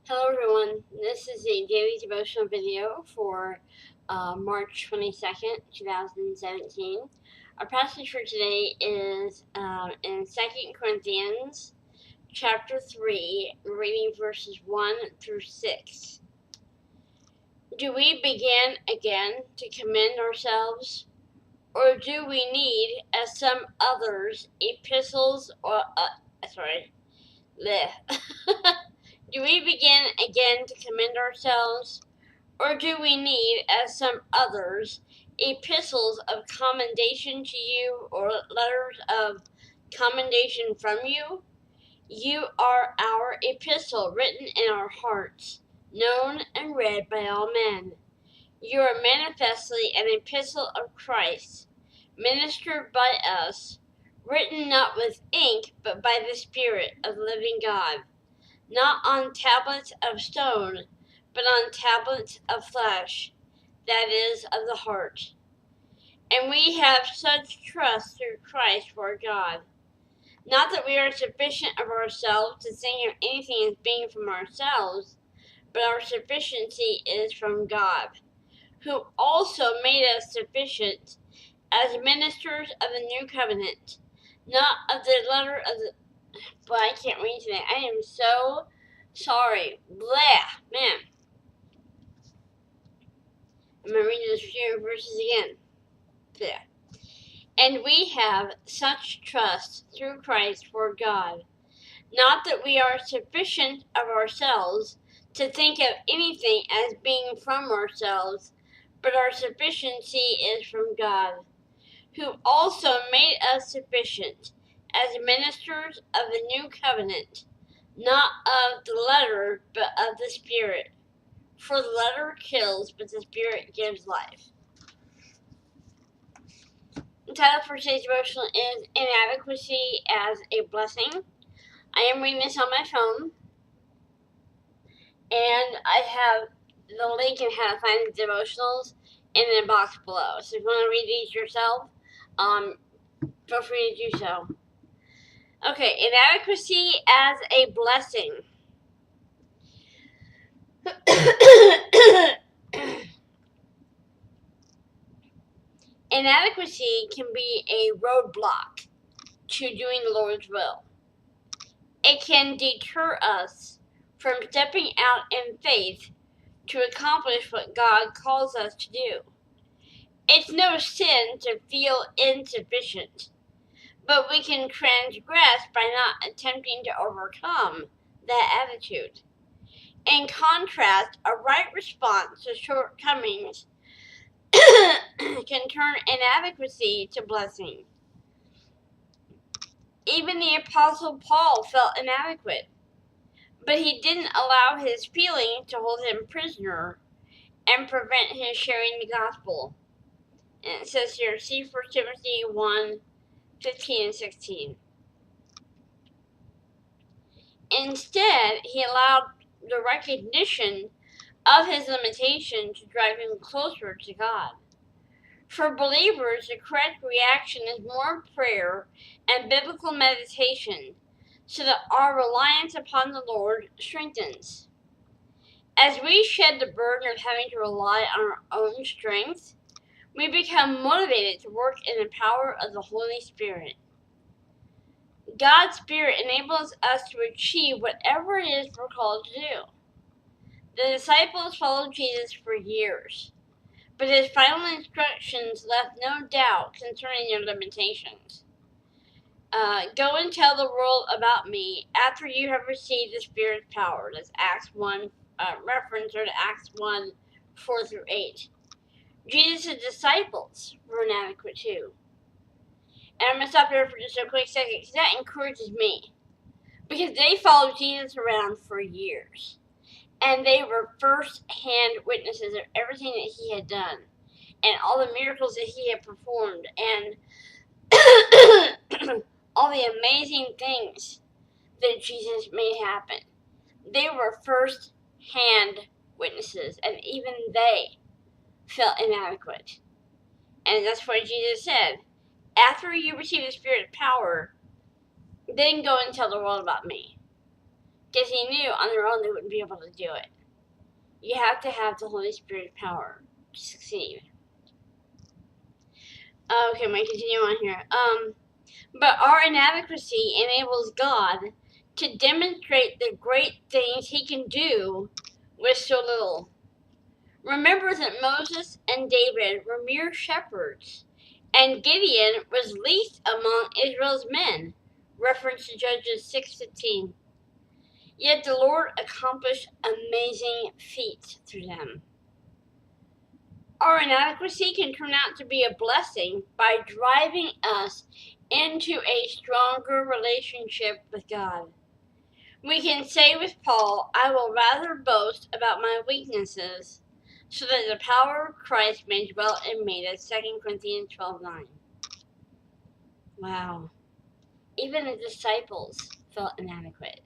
Hello everyone, this is a daily devotional video for March 22nd, 2017. Our passage for today is in 2 Corinthians chapter 3, reading verses 1 through 6. Do we begin again to commend ourselves, or do we need, as some others, epistles or, do we begin again to commend ourselves, or do we need, as some others, epistles of commendation to you, or letters of commendation from you? You are our epistle, written in our hearts, known and read by all men. You are manifestly an epistle of Christ, ministered by us, written not with ink, but by the Spirit of the living God, not on tablets of stone, but on tablets of flesh, that is, of the heart. And we have such trust through Christ for God. Not that we are sufficient of ourselves to think of anything as being from ourselves, but our sufficiency is from God, who also made us sufficient as ministers of the new covenant, not of the letter of the. But I can't read today. I am so sorry. Blah, man. I'm going to read those few verses again. Blah. And we have such trust through Christ for God, not that we are sufficient of ourselves to think of anything as being from ourselves, but our sufficiency is from God, who also made us sufficient as ministers of the new covenant, not of the letter, but of the Spirit. For the letter kills, but the Spirit gives life. The title for today's devotional is Inadequacy as a Blessing. I am reading this on my phone, and I have the link and how to find the devotionals in the box below. So if you want to read these yourself, feel free to do so. Okay, inadequacy as a blessing. Inadequacy can be a roadblock to doing the Lord's will. It can deter us from stepping out in faith to accomplish what God calls us to do. It's no sin to feel insufficient, but we can transgress by not attempting to overcome that attitude. In contrast, a right response to shortcomings can turn inadequacy to blessing. Even the Apostle Paul felt inadequate, but he didn't allow his feelings to hold him prisoner and prevent his sharing the gospel. And it says here, see 1 Timothy 1, 15 and 16. Instead, he allowed the recognition of his limitation to drive him closer to God. For believers, the correct reaction is more prayer and biblical meditation, so that our reliance upon the Lord strengthens. As we shed the burden of having to rely on our own strength, we become motivated to work in the power of the Holy Spirit. God's Spirit enables us to achieve whatever it is we're called to do. The disciples followed Jesus for years, but his final instructions left no doubt concerning their limitations. Go and tell the world about me after you have received the Spirit's power. That's Acts 1, reference to Acts 1, 4 through 8. Jesus' disciples were inadequate too. And I'm going to stop here for just a quick second, because that encourages me. Because they followed Jesus around for years. And they were first-hand witnesses of everything that he had done, and all the miracles that he had performed, and all the amazing things that Jesus made happen. They were first-hand witnesses, and even they felt inadequate. And that's what Jesus said. After you receive the Spirit's power, then go and tell the world about me. Because he knew on their own they wouldn't be able to do it. You have to have the Holy Spirit's power to succeed. Okay, I'm going to continue on here. But our inadequacy enables God to demonstrate the great things he can do with so little. Remember that Moses and David were mere shepherds, and Gideon was least among Israel's men. Reference to Judges 6:15. Yet the Lord accomplished amazing feats through them. Our inadequacy can turn out to be a blessing by driving us into a stronger relationship with God. We can say with Paul, I will rather boast about my weaknesses, so that the power of Christ may dwell in me. That's 2 Corinthians 12:9. Wow. Even the disciples felt inadequate.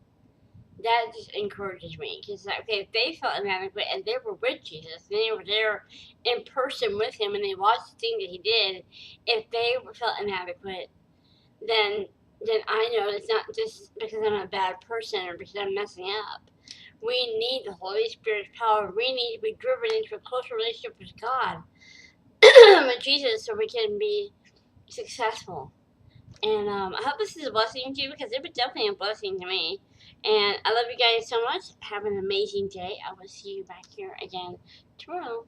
That just encourages me, because okay, if they felt inadequate and they were with Jesus and they were there in person with him and they watched the thing that he did, if they felt inadequate, then I know it's not just because I'm a bad person or because I'm messing up. We need the Holy Spirit's power. We need to be driven into a closer relationship with God, with Jesus, so we can be successful. And I hope this is a blessing to you, because it was definitely a blessing to me. And I love you guys so much. Have an amazing day. I will see you back here again tomorrow.